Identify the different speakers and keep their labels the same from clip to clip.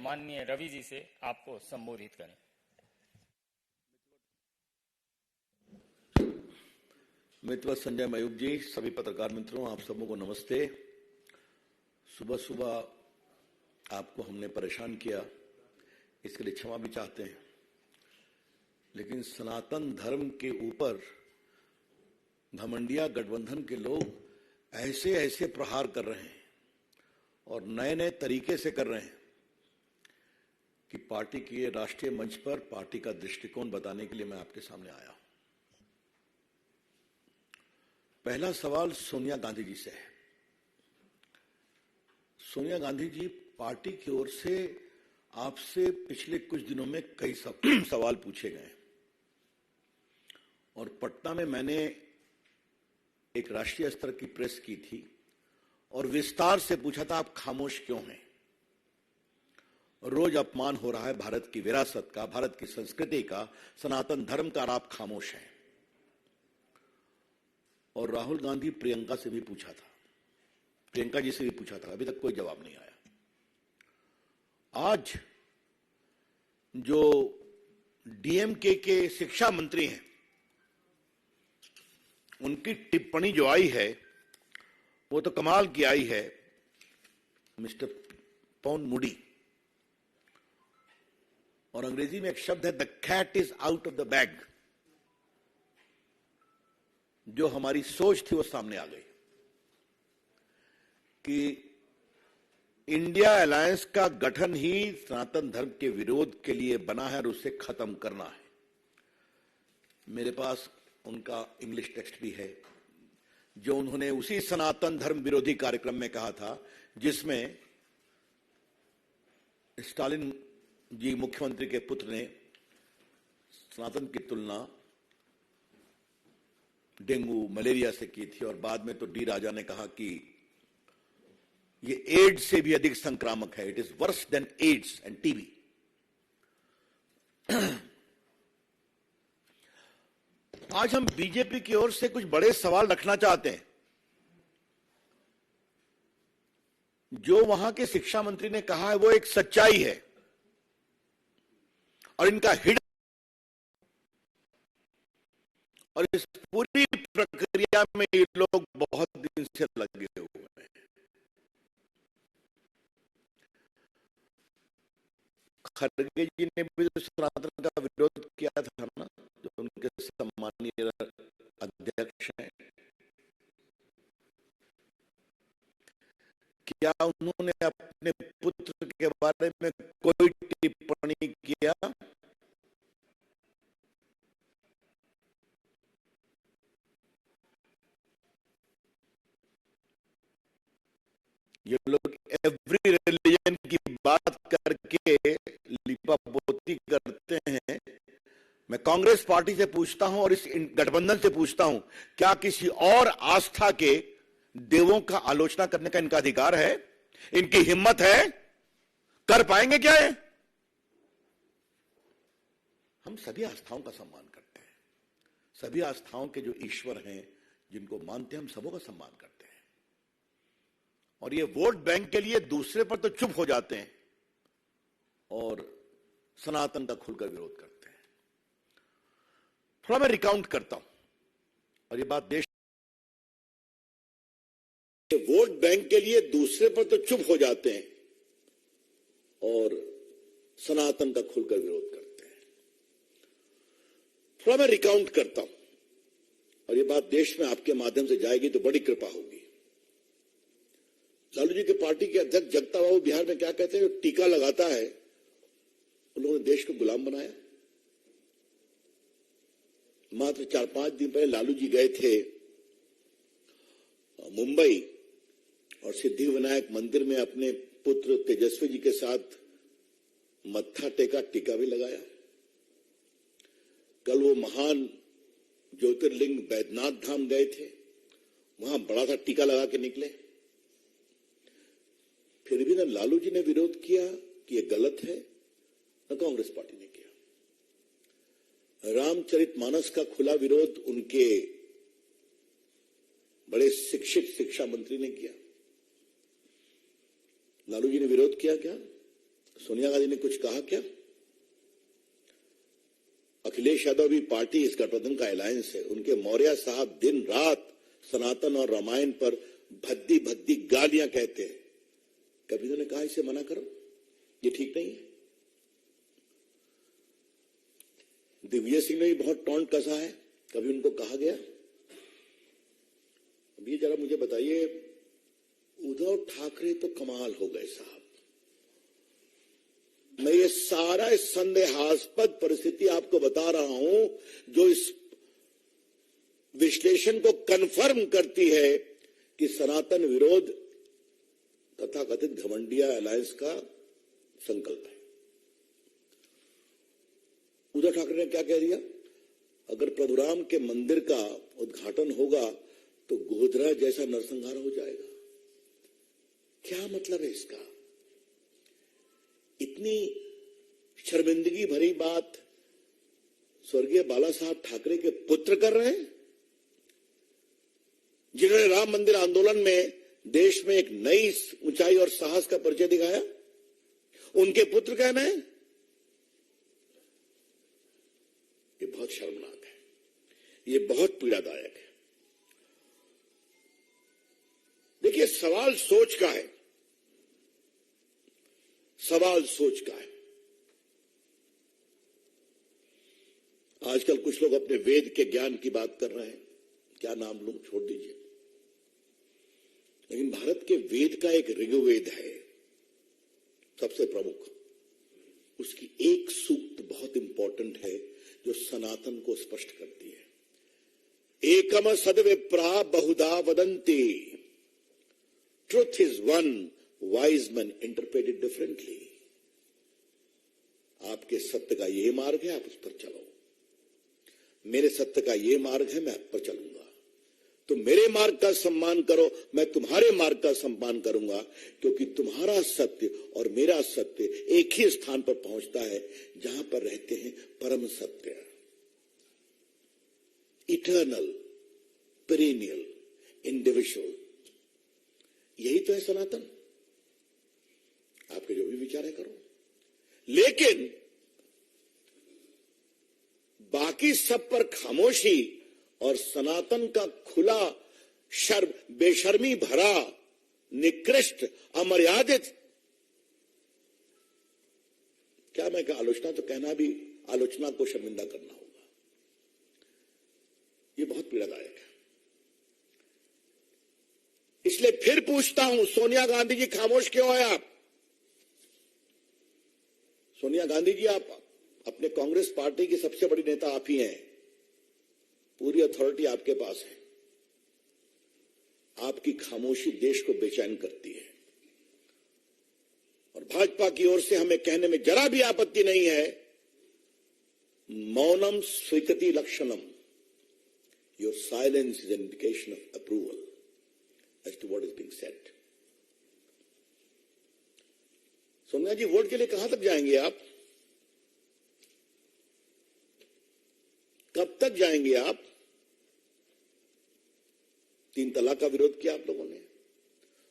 Speaker 1: माननीय रवि जी से आपको संबोधित करें।
Speaker 2: मित्र संजय मयूख जी, सभी पत्रकार मित्रों, आप सबों को नमस्ते। सुबह सुबह आपको हमने परेशान किया, इसके लिए क्षमा भी चाहते हैं, लेकिन सनातन धर्म के ऊपर घमंडिया गठबंधन के लोग ऐसे ऐसे प्रहार कर रहे हैं और नए नए तरीके से कर रहे हैं कि पार्टी के राष्ट्रीय मंच पर पार्टी का दृष्टिकोण बताने के लिए मैं आपके सामने आया हूं। पहला सवाल सोनिया गांधी जी से है। सोनिया गांधी जी, पार्टी की ओर से आपसे पिछले कुछ दिनों में कई सवाल पूछे गए और पटना में मैंने एक राष्ट्रीय स्तर की प्रेस की थी और विस्तार से पूछा था, आप खामोश क्यों हैं? रोज अपमान हो रहा है भारत की विरासत का, भारत की संस्कृति का, सनातन धर्म का, और आप खामोश हैं। और राहुल गांधी प्रियंका से भी पूछा था, प्रियंका जी से भी पूछा था, अभी तक कोई जवाब नहीं आया। आज जो डीएमके के शिक्षा मंत्री हैं, उनकी टिप्पणी जो आई है वो तो कमाल की आई है। मिस्टर पॉन मुडी, और अंग्रेजी में एक शब्द है, the cat is out of the bag. जो हमारी सोच थी वो सामने आ गई कि इंडिया अलायंस का गठन ही सनातन धर्म के विरोध के लिए बना है और उसे खत्म करना है। मेरे पास उनका इंग्लिश टेक्स्ट भी है, जो उन्होंने उसी सनातन धर्म विरोधी कार्यक्रम में कहा था जिसमें स्टालिन जी मुख्यमंत्री के पुत्र ने सनातन की तुलना डेंगू मलेरिया से की थी, और बाद में तो डी राजा ने कहा कि ये एड्स से भी अधिक संक्रामक है, it is worse than AIDS and TB. आज हम बीजेपी की ओर से कुछ बड़े सवाल रखना चाहते हैं। जो वहां के शिक्षा मंत्री ने कहा है वो एक सच्चाई है, और इनका हिट, और इस पूरी प्रक्रिया में ये लोग बहुत दिन से लगे हुए हैं। खड़गे जी ने भी तो सनातन का विरोध किया था ना, जो उनके सम्मानीय अध्यक्ष हैं। क्या उन्होंने अपने पुत्र के बारे में कोई टिप्पणी किया? ये लोग एवरी रिलीजन की बात करके लिपापोती करते हैं। मैं कांग्रेस पार्टी से पूछता हूं और इस गठबंधन से पूछता हूं, क्या किसी और आस्था के देवों का आलोचना करने का इनका अधिकार है? इनकी हिम्मत है? कर पाएंगे क्या है? हम सभी आस्थाओं का सम्मान करते हैं, सभी आस्थाओं के जो ईश्वर हैं, जिनको मानते हैं, हम सबों का सम्मान करते हैं। और ये वोट बैंक के लिए दूसरे पर तो चुप हो जाते हैं और सनातन का खुलकर विरोध करते हैं। थोड़ा मैं रिकाउंट करता हूं, और ये बात देश, वोट बैंक के लिए दूसरे पर तो चुप हो जाते हैं और सनातन का खुलकर विरोध करते हैं। थोड़ा मैं रिकाउंट करता हूं, और ये बात देश में आपके माध्यम से जाएगी तो बड़ी कृपा होगी। लालू जी के पार्टी के अध्यक्ष जगता बाबू बिहार में क्या कहते हैं, टीका लगाता है, उन्होंने देश को गुलाम बनाया। मात्र 4-5 दिन पहले लालू जी गए थे मुंबई और सिद्धि विनायक मंदिर में अपने पुत्र तेजस्वी जी के साथ मत्था टेका, टीका भी लगाया। कल वो महान ज्योतिर्लिंग बैद्यनाथ धाम गए थे, वहां बड़ा सा टीका लगा के निकले। फिर भी न लालू जी ने विरोध किया कि ये गलत है, न कांग्रेस पार्टी ने किया। रामचरितमानस का खुला विरोध उनके बड़े शिक्षित शिक्षा मंत्री ने किया। लालू जी ने विरोध किया क्या? सोनिया गांधी ने कुछ कहा क्या? अखिलेश यादव भी पार्टी इस गठबंधन का अलायंस है, उनके मौर्य साहब दिन रात सनातन और रामायण पर भद्दी भद्दी गालियां कहते हैं। कभी उन्होंने कहा इसे मना करो, ये ठीक नहीं है? दिग्विजय सिंह ने भी बहुत टॉन्ट कसा है, कभी उनको कहा गया? अभी जरा मुझे बताइए, उद्धव ठाकरे तो कमाल हो गए साहब। मैं ये सारा संदेहास्पद परिस्थिति आपको बता रहा हूं जो इस विश्लेषण को कन्फर्म करती है कि सनातन विरोध तथा कथित घमंडिया अलायंस का संकल्प है। उद्धव ठाकरे ने क्या कह दिया? अगर प्रभुराम के मंदिर का उद्घाटन होगा तो गोधरा जैसा नरसंहार हो जाएगा। क्या मतलब है इसका? इतनी शर्मिंदगी भरी बात स्वर्गीय बाला साहब ठाकरे के पुत्र कर रहे हैं, जिन्होंने राम मंदिर आंदोलन में देश में एक नई ऊंचाई और साहस का परिचय दिखाया। उनके पुत्र कहना है, ये बहुत शर्मनाक है, ये बहुत पीड़ादायक है। देखिए, सवाल सोच का है, सवाल सोच का है। आजकल कुछ लोग अपने वेद के ज्ञान की बात कर रहे हैं, क्या नाम लूं, छोड़ दीजिए। लेकिन भारत के वेद का एक ऋग्वेद है सबसे प्रमुख, उसकी एक सूक्त बहुत इंपॉर्टेंट है जो सनातन को स्पष्ट करती है। एकम सद्विप्रा बहुधा वदन्ति, truth is one, wise man interpret it differently. आपके सत्य का ये मार्ग है, आप उस पर चलो। मेरे सत्य का ये मार्ग है, मैं आप पर चलूंगा। तो मेरे मार्ग का सम्मान करो, मैं तुम्हारे मार्ग का सम्मान करूंगा, क्योंकि तुम्हारा सत्य और मेरा सत्य एक ही स्थान पर पहुंचता है जहां पर रहते हैं परम सत्य, इटर्नल, पेरेनियल, इंडिविजुअल। यही तो है सनातन। आपके जो भी विचार है करो, लेकिन बाकी सब पर खामोशी और सनातन का खुला बेशर्मी भरा, निकृष्ट, अमर्यादित, क्या मैं क्या आलोचना तो कहना भी आलोचना को शर्मिंदा करना होगा। यह बहुत पीड़ादायक है। इसलिए फिर पूछता हूं, सोनिया गांधी जी खामोश क्यों है आप? सोनिया गांधी जी, आप अपने कांग्रेस पार्टी की सबसे बड़ी नेता आप ही हैं, पूरी अथॉरिटी आपके पास है। आपकी खामोशी देश को बेचैन करती है, और भाजपा की ओर से हमें कहने में जरा भी आपत्ति नहीं है, मौनम स्वीकृति लक्षणम, your silence is an indication of approval as to what is being said. Sonia ji, vote के लिए कहां तक जाएंगे आप? कब तक जाएंगे आप? 3 तलाक का विरोध किया आप लोगों ने,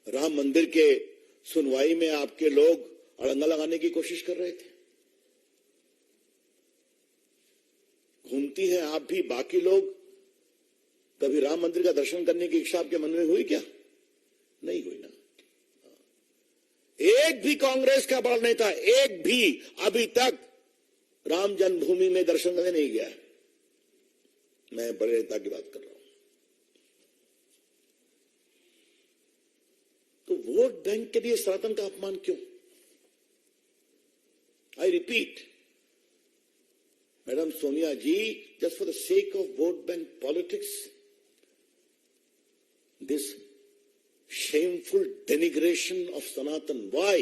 Speaker 2: राम मंदिर के सुनवाई में आपके लोग अड़ंगा लगाने की कोशिश कर रहे थे। घूमती हैं आप भी, बाकी लोग। कभी राम मंदिर का दर्शन करने की इच्छा आपके मन में हुई क्या? नहीं हुई ना। एक भी कांग्रेस का बड़ा नेता, एक भी अभी तक राम जन्मभूमि में दर्शन करने नहीं गया है। मैं बड़े नेता की बात कर रहा हूं। तो वोट बैंक के लिए सनातन का अपमान क्यों? I repeat, madam Sonia ji, just for the sake of vote bank politics, this shameful denigration of Sanatan. Why?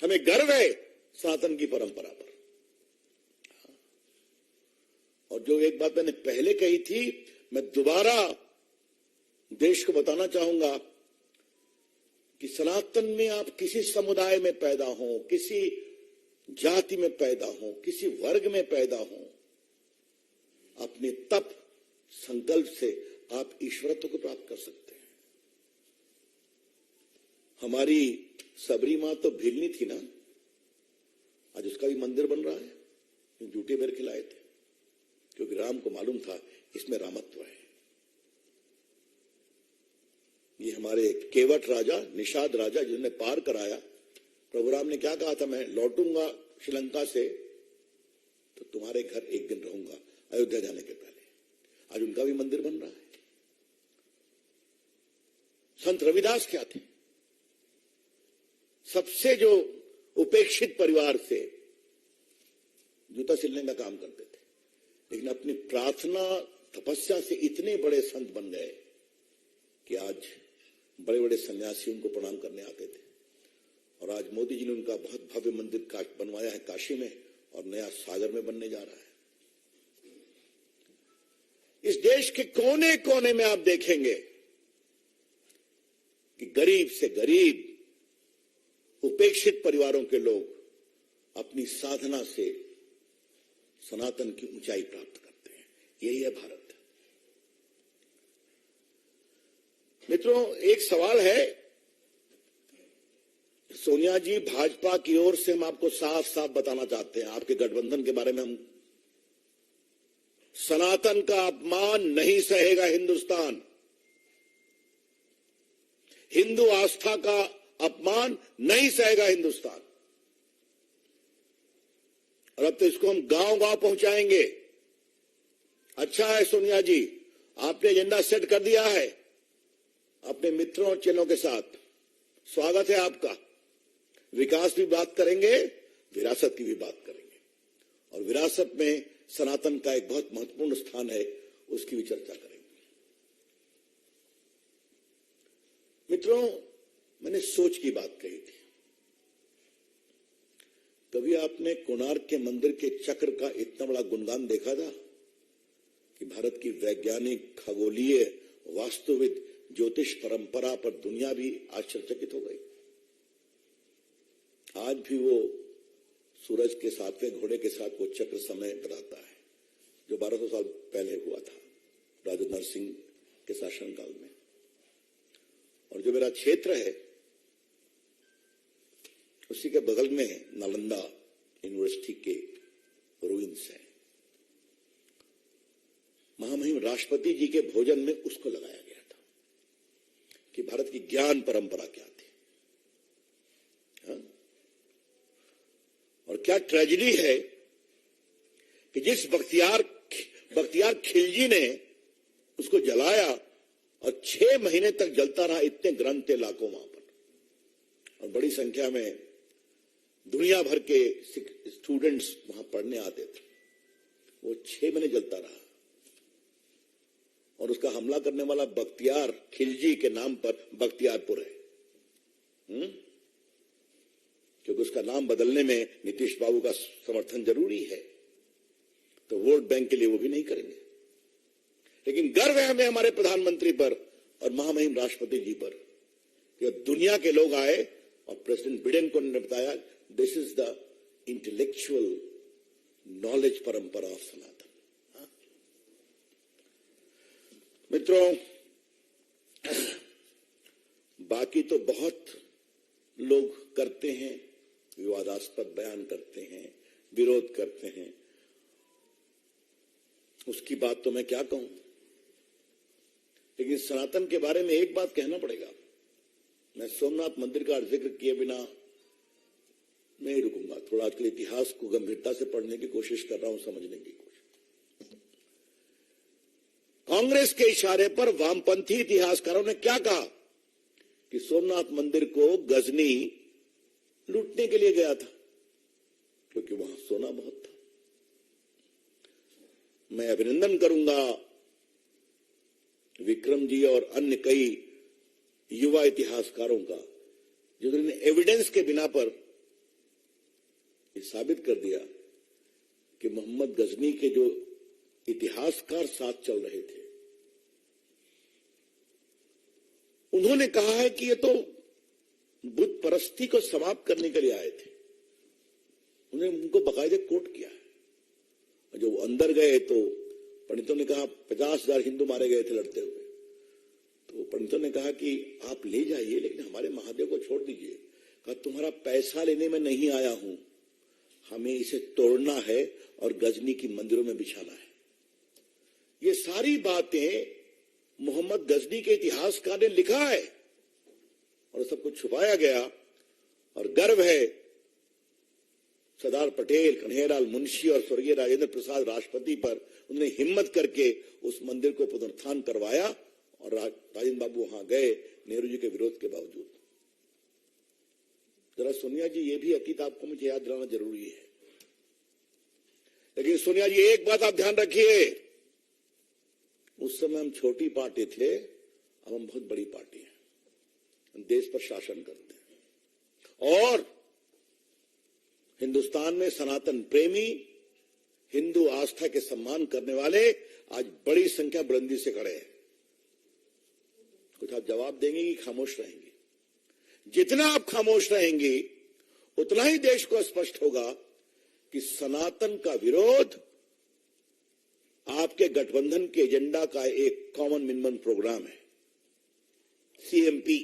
Speaker 2: हमें गर्व है सनातन की परंपरा पर। और जो एक बात मैंने पहले कही थी, मैं दोबारा देश को बताना चाहूंगा कि सनातन में आप किसी समुदाय में पैदा हो, किसी जाति में पैदा हो, किसी वर्ग में पैदा हो, अपने तप संकल्प से आप ईश्वरत्व को प्राप्त कर सकते हैं। हमारी सबरी मां तो भिलनी थी ना, उसका भी मंदिर बन रहा है। झूठे बेर खिलाए थे, क्योंकि राम को मालूम था इसमें रामत्व है। ये हमारे केवट राजा, निषाद राजा, जिन्होंने पार कराया। प्रभु राम ने क्या कहा था, मैं लौटूंगा श्रीलंका से तो तुम्हारे घर एक दिन रहूंगा, अयोध्या जाने के पहले। आज उनका भी मंदिर बन रहा है। संत रविदास क्या थे? सबसे जो उपेक्षित परिवार से जूता सिलने का काम करते थे, लेकिन अपनी प्रार्थना तपस्या से इतने बड़े संत बन गए कि आज बड़े बड़े सन्यासी उनको प्रणाम करने आते थे। और आज मोदी जी ने उनका बहुत भव्य मंदिर बनवाया है काशी में, और नया सागर में बनने जा रहा है। इस देश के कोने कोने में आप देखेंगे कि गरीब से गरीब उपेक्षित परिवारों के लोग अपनी साधना से सनातन की ऊंचाई प्राप्त करते हैं। यही है भारत। मित्रों, एक सवाल है, सोनिया जी, भाजपा की ओर से हम आपको साफ साफ बताना चाहते हैं, आपके गठबंधन के बारे में हम, सनातन का अपमान नहीं सहेगा हिंदुस्तान। हिंदू आस्था का अपमान नहीं सहेगा हिंदुस्तान। और अब तो इसको हम गांव गांव पहुंचाएंगे। अच्छा है सोनिया जी, आपने एजेंडा सेट कर दिया है अपने मित्रों और चेलों के साथ, स्वागत है आपका। विकास भी बात करेंगे, विरासत की भी बात करेंगे, और विरासत में सनातन का एक बहुत महत्वपूर्ण स्थान है, उसकी भी चर्चा करेंगे। मित्रों, मैंने सोच की बात कही थी। कभी आपने कोणार्क के मंदिर के चक्र का इतना बड़ा गुणगान देखा था कि भारत की वैज्ञानिक, खगोलीय, वास्तुविद, ज्योतिष परंपरा पर दुनिया भी आश्चर्यचकित हो गई। आज भी वो सूरज के 7वें घोड़े के साथ वो चक्र समय बताता है, जो 1200 साल पहले हुआ था राजा नरसिंह के शासनकाल में। और जो मेरा क्षेत्र है, उसी के बगल में नालंदा यूनिवर्सिटी के रूइंस है। महामहिम राष्ट्रपति जी के भोजन में उसको लगाया गया था कि भारत की ज्ञान परंपरा क्या थी। हाँ? और क्या ट्रेजेडी है कि जिस बख्तियार खिलजी ने उसको जलाया और 6 महीने तक जलता रहा, इतने ग्रंथ थे लाखों वहां पर, और बड़ी संख्या में दुनिया भर के स्टूडेंट्स वहां पढ़ने आते थे। वो 6 महीने जलता रहा, और उसका हमला करने वाला बख्तियार खिलजी के नाम पर बख्तियारपुर है। क्योंकि उसका नाम बदलने में नीतीश बाबू का समर्थन जरूरी है, तो वोट बैंक के लिए वो भी नहीं करेंगे। लेकिन गर्व है हमें हमारे प्रधानमंत्री पर और महामहिम राष्ट्रपति जी पर कि दुनिया के लोग आए और प्रेसिडेंट बिडेन को ने बताया, this is the intellectual knowledge परंपरा ऑफ सनातन। मित्रों, बाकी तो बहुत लोग करते हैं, विवादास्पद बयान करते हैं, विरोध करते हैं, उसकी बात तो मैं क्या कहूं। लेकिन सनातन के बारे में एक बात कहना पड़ेगा। मैं सोमनाथ मंदिर का जिक्र किए बिना नहीं रुकूंगा। थोड़ा आजकल इतिहास को गंभीरता से पढ़ने की कोशिश कर रहा हूं, समझने की कोशिश। कांग्रेस के इशारे पर वामपंथी इतिहासकारों ने क्या कहा कि सोमनाथ मंदिर को गजनी लूटने के लिए गया था, क्योंकि वहां सोना बहुत था। मैं अभिनंदन करूंगा विक्रम जी और अन्य कई युवा इतिहासकारों का, जिन्होंने एविडेंस के बिना पर ये साबित कर दिया कि मोहम्मद गजनी के जो इतिहासकार साथ चल रहे थे, उन्होंने कहा है कि ये तो बुत परस्ती को समाप्त करने के लिए आए थे। उन्होंने उनको बाकायदे कोट किया है। और जब अंदर गए तो पंडितों ने कहा 50,000 हिंदू मारे गए थे लड़ते हुए। तो पंडितों ने कहा कि आप ले जाइए, लेकिन हमारे महादेव को छोड़ दीजिए। कहा तुम्हारा पैसा लेने में नहीं आया हूं, हमें इसे तोड़ना है और गजनी की मंदिरों में बिछाना है। ये सारी बातें मोहम्मद गजनी के इतिहासकार ने लिखा है और सब कुछ छुपाया गया। और गर्व है सरदार पटेल, कन्हैयालाल मुंशी और स्वर्गीय राजेंद्र प्रसाद राष्ट्रपति पर, उन्होंने हिम्मत करके उस मंदिर को पुनरुत्थान करवाया और राजेंद्र बाबू वहां गए नेहरू जी के विरोध के बावजूद। जरा सोनिया जी, ये भी हकीकत आपको मुझे याद दिलाना जरूरी है। लेकिन सोनिया जी, एक बात आप ध्यान रखिए, उस समय हम छोटी पार्टी थे, अब हम बहुत बड़ी पार्टी हैं, हम देश पर शासन करते हैं और हिंदुस्तान में सनातन प्रेमी, हिंदू आस्था के सम्मान करने वाले आज बड़ी संख्या बुलंदी से खड़े हैं। कुछ आप जवाब देंगे कि खामोश रहेंगे? जितना आप खामोश रहेंगे उतना ही देश को स्पष्ट होगा कि सनातन का विरोध आपके गठबंधन के एजेंडा का एक कॉमन मिनिमम प्रोग्राम है, सीएमपी।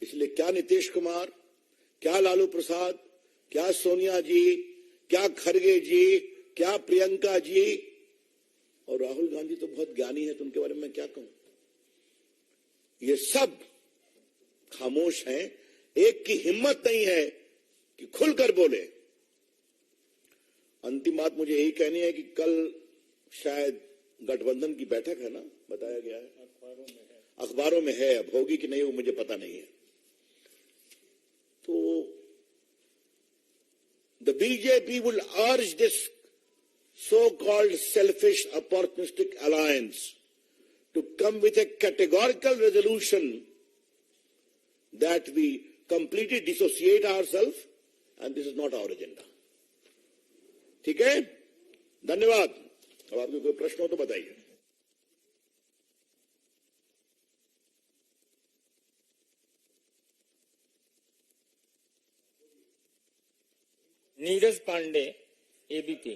Speaker 2: इसलिए क्या नीतीश कुमार, क्या लालू प्रसाद, क्या सोनिया जी, क्या खड़गे जी, क्या प्रियंका जी और राहुल गांधी तो बहुत ज्ञानी है, तो उनके बारे में मैं क्या कहूं। ये सब खामोश हैं। एक की हिम्मत नहीं है कि खुलकर बोले। अंतिम बात मुझे यही कहनी है कि कल शायद गठबंधन की बैठक है ना, बताया गया है, अखबारों में है, अब होगी कि नहीं वो मुझे पता नहीं है। तो the BJP will urge this so-called selfish opportunistic alliance to come with a categorical resolution that we completely dissociate ourselves and this is not our agenda. ठीक है, धन्यवाद। अब आपके कोई प्रश्न हो तो बताइए।
Speaker 1: नीरज पांडे, एबीपी।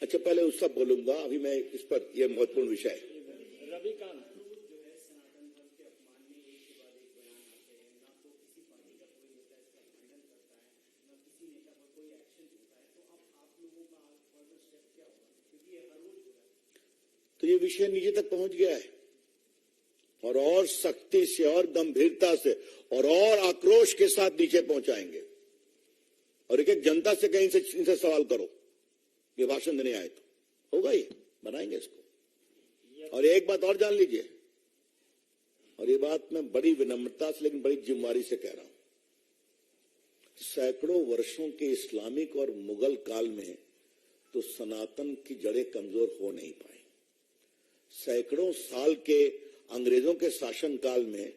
Speaker 2: अच्छा, पहले उस सब बोलूंगा, अभी मैं इस पर, यह महत्वपूर्ण विषय है।
Speaker 1: रविकांत
Speaker 2: तो ये विषय नीचे तक पहुंच गया है और सख्ती से और गंभीरता से और आक्रोश के साथ नीचे पहुंचाएंगे। और एक एक जनता से कहीं से इनसे सवाल करो, ये भाषण देने आए तो होगा, ये बनाएंगे इसको। और एक बात और जान लीजिए, और ये बात मैं बड़ी विनम्रता से लेकिन बड़ी जिम्मेदारी से कह रहा हूं, सैकड़ों वर्षों के इस्लामिक और मुगल काल में तो सनातन की जड़ें कमजोर हो नहीं पाई। सैकड़ों साल के अंग्रेजों के शासन काल में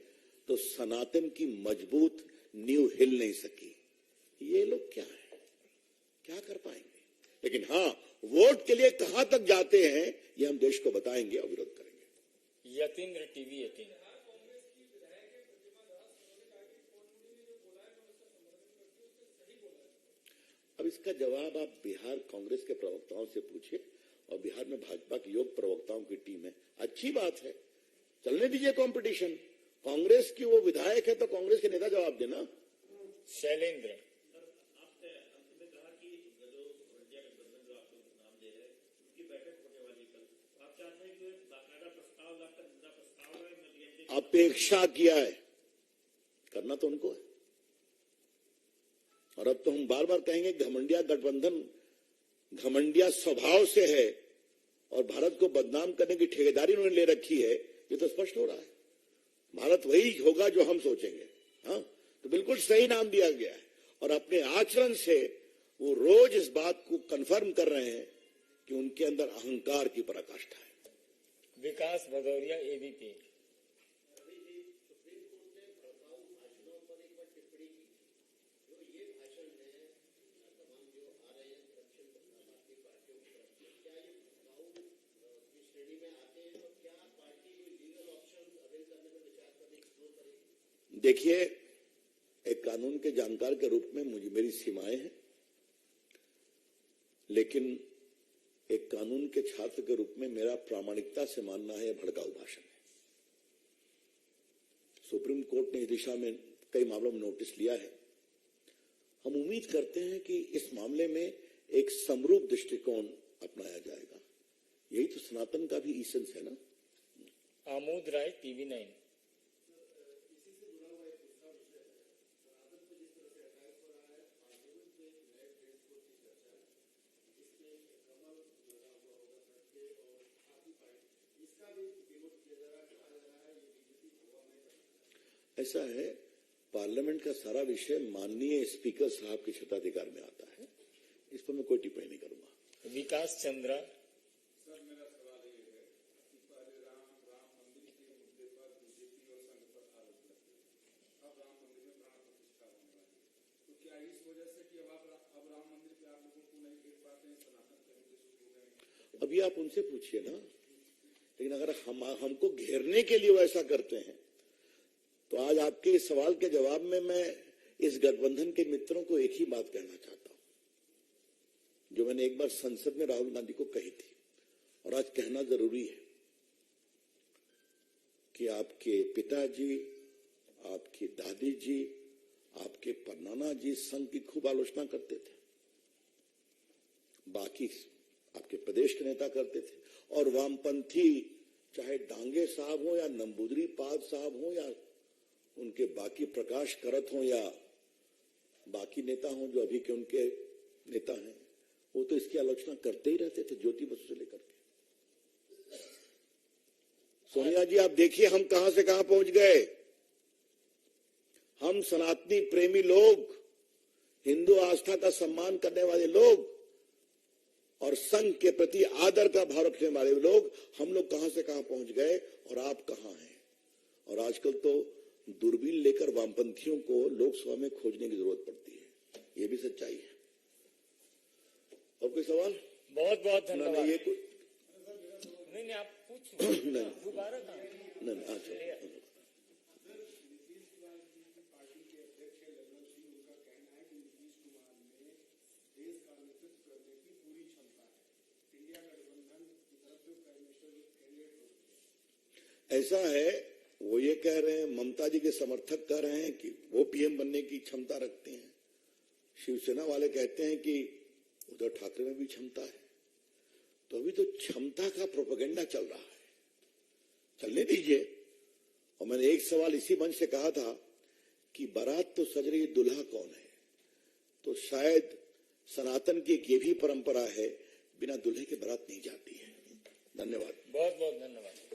Speaker 2: तो सनातन की मजबूत नींव हिल नहीं सकी। ये लोग क्या है, क्या कर पाएंगे? लेकिन हाँ, वोट के लिए कहां तक जाते हैं ये हम देश को बताएंगे और विरोध करेंगे।
Speaker 1: यतीन्द्र, टीवी 18।
Speaker 2: अब इसका जवाब आप बिहार कांग्रेस के प्रवक्ताओं से पूछिए और बिहार में भाजपा की योग प्रवक्ताओं की टीम है। अच्छी बात है, चलने दीजिए कंपटीशन। कांग्रेस की वो विधायक है तो कांग्रेस के नेता जवाब देना।
Speaker 1: शैलेंद्र,
Speaker 2: अपेक्षा किया है, करना तो उनको है। और अब तो हम बार बार कहेंगे घमंडिया गठबंधन घमंडिया स्वभाव से है और भारत को बदनाम करने की ठेकेदारी उन्होंने ले रखी है, ये तो स्पष्ट हो रहा है। भारत वही होगा जो हम सोचेंगे। हाँ, तो बिल्कुल सही नाम दिया गया है और अपने आचरण से वो रोज इस बात को कंफर्म कर रहे हैं कि उनके अंदर अहंकार की पराकाष्ठा है।
Speaker 1: विकास भदौरिया, एबीपी।
Speaker 2: देखिए, एक कानून के जानकार के रूप में मुझे मेरी सीमाएं हैं, लेकिन एक कानून के छात्र के रूप में मेरा प्रामाणिकता से मानना है यह भड़काऊ भाषण है। सुप्रीम कोर्ट ने इस दिशा में कई मामलों में नोटिस लिया है। हम उम्मीद करते हैं कि इस मामले में एक समरूप दृष्टिकोण अपनाया जाएगा। यही तो सनातन का भी ईसेंस है ना।
Speaker 1: आमोद राय, TV9।
Speaker 2: ऐसा है, पार्लियामेंट का सारा विषय माननीय स्पीकर साहब के क्षेत्राधिकार में आता है, इस पर मैं कोई टिप्पणी नहीं करूंगा।
Speaker 1: विकास चंद्रा।
Speaker 3: सर, मेरा सवाल ये है कि पहले राम मंदिर के मुद्दे पर बीजेपी और संघ पर आरोप लगते थे, अब राम मंदिर में प्राण प्रतिष्ठा होने वाली है, तो क्या इस वजह से कि अब राम मंदिर पे आप लोगों को नहीं देख पाते हैं, सनातन धर्म के शुरू हो गए?
Speaker 2: अभी आप उनसे पूछिए ना। लेकिन अगर हमको घेरने के लिए वैसा करते हैं तो आज आपके इस सवाल के जवाब में मैं इस गठबंधन के मित्रों को एक ही बात कहना चाहता हूं, जो मैंने एक बार संसद में राहुल गांधी को कही थी और आज कहना जरूरी है कि आपके पिताजी, आपकी दादी जी, आपके परनाना जी संघ की खूब आलोचना करते थे, बाकी आपके प्रदेश के नेता करते थे, और वामपंथी चाहे डांगे साहब हो या नंबूदरी पाद साहब हो या उनके बाकी प्रकाश करत हो या बाकी नेता हो जो अभी के उनके नेता हैं, वो तो इसकी आलोचना करते ही रहते थे, ज्योति बसु से लेकर के। सोनिया जी, आप देखिए हम कहां से कहां पहुंच गए। हम सनातनी प्रेमी लोग, हिंदू आस्था का सम्मान करने वाले लोग और संघ के प्रति आदर का भाव रखने वाले लोग, हम लोग कहां से कहां पहुंच गए और आप कहां हैं। और आजकल तो दूरबीन लेकर वामपंथियों को लोकसभा में खोजने की जरूरत पड़ती है, ये भी सच्चाई है। और कोई सवाल?
Speaker 1: बहुत बहुत धन्यवाद।
Speaker 2: ये
Speaker 1: नहीं, आप पूछिए। दोबारा
Speaker 2: नहीं, अच्छा। ऐसा है, वो ये कह रहे हैं, ममता जी के समर्थक कह रहे हैं कि वो पीएम बनने की क्षमता रखते हैं, शिवसेना वाले कहते हैं कि उद्धव ठाकरे में भी क्षमता है। तो अभी तो क्षमता का प्रोपेगेंडा चल रहा है, चलने दीजिए। और मैंने एक सवाल इसी मंच से कहा था कि बारात तो सज रही, दुल्हा कौन है। तो शायद सनातन की एक ये भी परंपरा है, बिना दुल्हे के बारात नहीं जाती है। धन्यवाद।
Speaker 1: बहुत बहुत धन्यवाद।